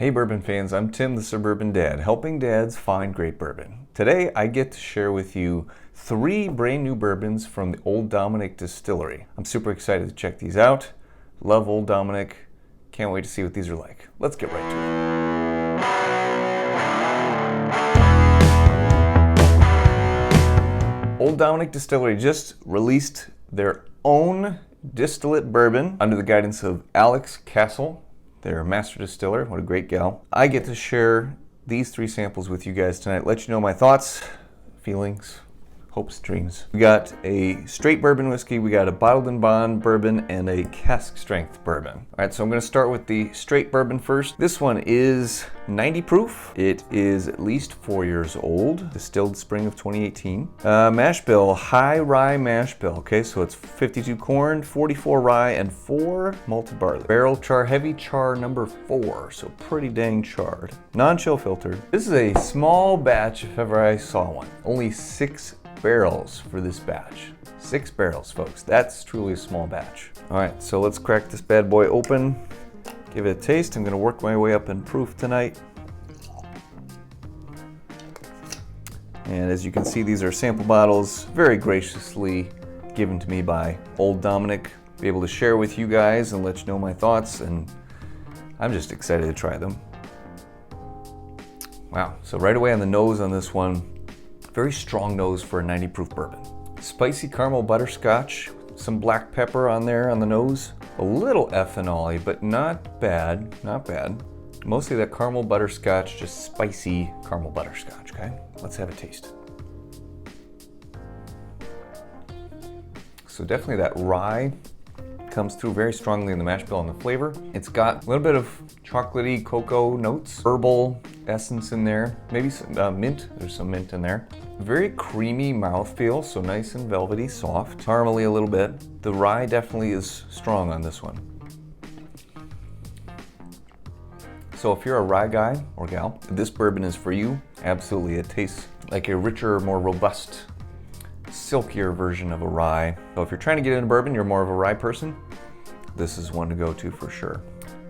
Hey bourbon fans, I'm Tim the Suburban Dad, helping dads find great bourbon. Today I get to share with you 3 brand new bourbons from the Old Dominick Distillery. I'm super excited to check these out. Love Old Dominick. Can't wait to see what these are like. Let's get right to it. Old Dominick Distillery just released their own distillate bourbon under the guidance of Alex Castle. They're a master distiller. What a great gal. I get to share these 3 samples with you guys tonight, let you know my thoughts, feelings, hopes, dreams. We got a straight bourbon whiskey, we got a bottled and bond bourbon, and a cask strength bourbon. All right, so I'm gonna start with the straight bourbon first. This one is 90 proof. It is at least 4 years old, distilled spring of 2018. Mash bill, high rye mash bill. Okay, so it's 52 corn, 44 rye, and 4 malted barley. Barrel char, heavy char number 4, so pretty dang charred. Non-chill filtered. This is a small batch if ever I saw one. Only 6 barrels for this batch. 6 barrels, folks. That's truly a small batch. All right, so let's crack this bad boy open. Give it a taste. I'm gonna work my way up in proof tonight. And as you can see, these are sample bottles, very graciously given to me by Old Dominick. Be able to share with you guys and let you know my thoughts, and I'm just excited to try them. Wow, so right away on the nose on this one, very strong nose for a 90 proof bourbon. Spicy caramel butterscotch, some black pepper on there on the nose. A little ethanol-y, but not bad, not bad. Mostly that caramel butterscotch, just spicy caramel butterscotch, okay? Let's have a taste. So definitely that rye comes through very strongly in the mash bill and the flavor. It's got a little bit of chocolatey cocoa notes, herbal essence in there, maybe some mint. There's some mint in there. Very creamy mouthfeel, so nice and velvety, soft, caramely a little bit. The rye definitely is strong on this one. So if you're a rye guy or gal, this bourbon is for you. Absolutely, it tastes like a richer, more robust, silkier version of a rye. So if you're trying to get into bourbon, you're more of a rye person, this is one to go to for sure.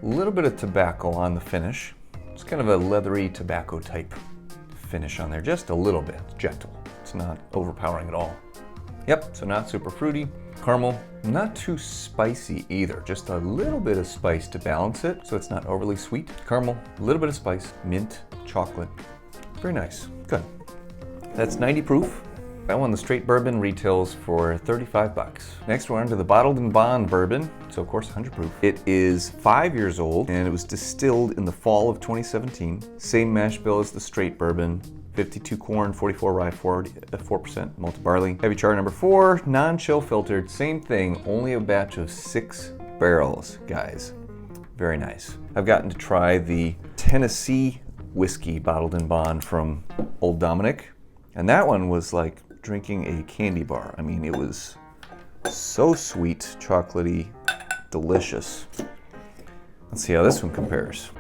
A little bit of tobacco on the finish. It's kind of a leathery tobacco type finish on there, just a little bit, gentle. It's not overpowering at all. Yep, so not super fruity. Caramel, not too spicy either, just a little bit of spice to balance it, so it's not overly sweet. Caramel, a little bit of spice, mint, chocolate. Very nice, good. That's 90 proof. That one, the straight bourbon, retails for 35 bucks. Next, we're on to the bottled and bond bourbon. So of course, 100 proof. It is 5 years old and it was distilled in the fall of 2017. Same mash bill as the straight bourbon. 52 corn, 44 rye, 4% malted barley. Heavy char number 4, non-chill filtered. Same thing, only a batch of 6 barrels, guys. Very nice. I've gotten to try the Tennessee whiskey bottled and bond from Old Dominick. And that one was like drinking a candy bar. I mean, it was so sweet, chocolatey, delicious. Let's see how this one compares.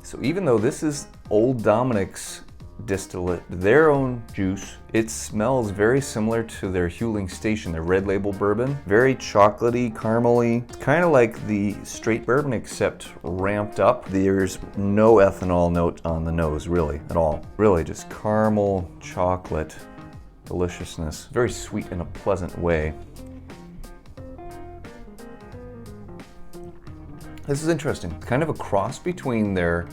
So even though this is Old Dominick's distillate, their own juice, it smells very similar to their Huling Station, their red label bourbon. Very chocolatey, caramely. It's kind of like the straight bourbon except ramped up. There's no ethanol note on the nose, really, at all. Really just caramel, chocolate, deliciousness. Very sweet in a pleasant way. This is interesting. Kind of a cross between their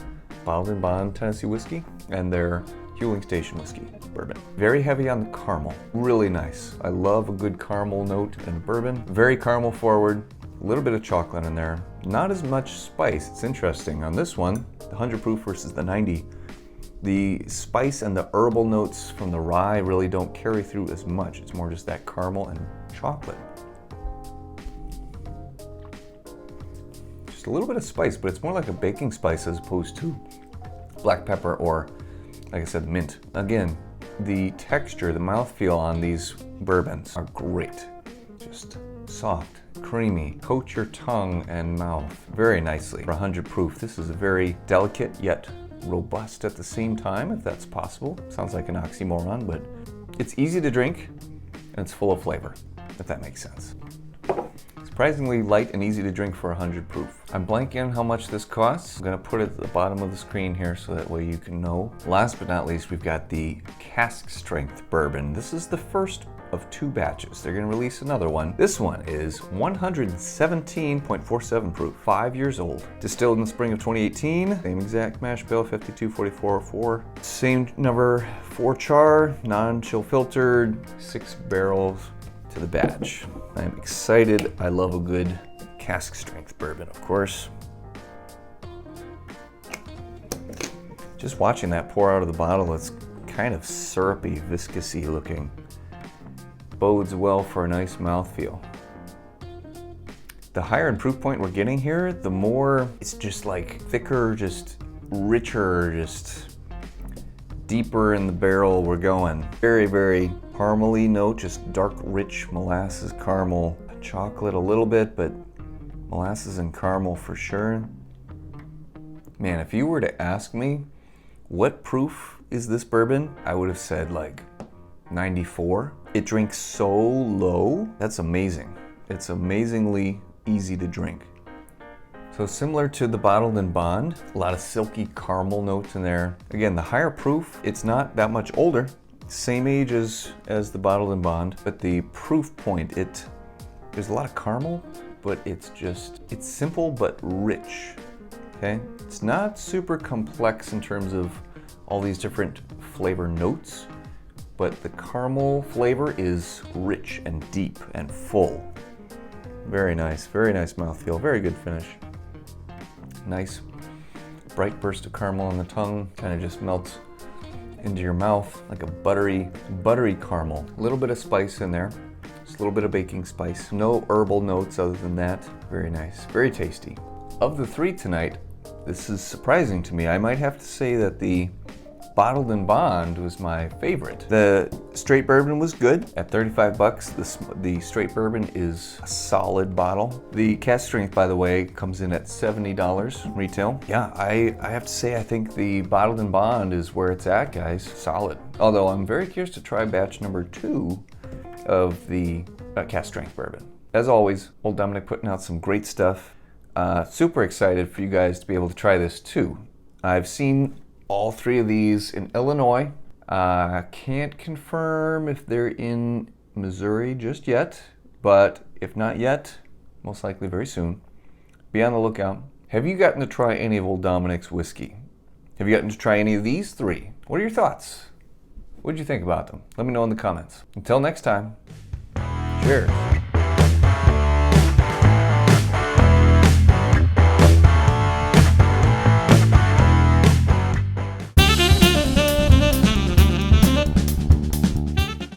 bottled and bond Tennessee whiskey and their Huling Station whiskey bourbon. Very heavy on the caramel, really nice. I love a good caramel note in a bourbon. Very caramel forward, a little bit of chocolate in there. Not as much spice, it's interesting. On this one, the 100 proof versus the 90, the spice and the herbal notes from the rye really don't carry through as much. It's more just that caramel and chocolate. Just a little bit of spice, but it's more like a baking spice as opposed to black pepper or, like I said, mint. Again, the texture, the mouthfeel on these bourbons are great. Just soft, creamy, coat your tongue and mouth very nicely. For 100 proof, this is a very delicate yet robust at the same time, if that's possible. Sounds like an oxymoron, but it's easy to drink and it's full of flavor, if that makes sense. Let's Surprisingly light and easy to drink for 100 proof. I'm blanking on how much this costs. I'm gonna put it at the bottom of the screen here so that way you can know. Last but not least, we've got the cask strength bourbon. This is the first of 2 batches. They're gonna release another one. This one is 117.47 proof, 5 years old. Distilled in the spring of 2018. Same exact mash bill, 524404. Same number, 4 char, non-chill filtered, 6 barrels to the batch. I'm excited. I love a good cask strength bourbon, of course. Just watching that pour out of the bottle, it's kind of syrupy, viscousy looking. Bodes well for a nice mouthfeel. The higher in proof point we're getting here, the more it's just like thicker, just richer, just deeper in the barrel we're going. Very, very caramely note, just dark, rich molasses caramel. Chocolate a little bit, but molasses and caramel for sure. Man, if you were to ask me what proof is this bourbon, I would have said like 94. It drinks so low, that's amazing. It's amazingly easy to drink. So similar to the Bottled and Bond, a lot of silky caramel notes in there. Again, the higher proof, it's not that much older, same age as the Bottled and Bond, but the proof point, there's a lot of caramel, but it's simple but rich, okay? It's not super complex in terms of all these different flavor notes, but the caramel flavor is rich and deep and full. Very nice mouthfeel, very good finish. Nice bright burst of caramel on the tongue, kind of just melts into your mouth like a buttery caramel. A little bit of spice in there, just a little bit of baking spice. No herbal notes other than that. Very nice, very tasty. Of the 3 tonight, this is surprising to me. I might have to say that the Bottled and Bond was my favorite. The straight bourbon was good at 35 bucks. The straight bourbon is a solid bottle. The cask strength, by the way, comes in at $70 retail. Yeah, I have to say I think the Bottled and Bond is where it's at, guys. Solid. Although I'm very curious to try batch number 2 of the cask strength bourbon. As always, Old Dominick putting out some great stuff. Super excited for you guys to be able to try this too. I've seen all 3 of these in Illinois. Can't confirm if they're in Missouri just yet, but if not yet, most likely very soon. Be on the lookout. Have you gotten to try any of Old Dominick's whiskey? Have you gotten to try any of these 3? What are your thoughts? What did you think about them? Let me know in the comments. Until next time, cheers.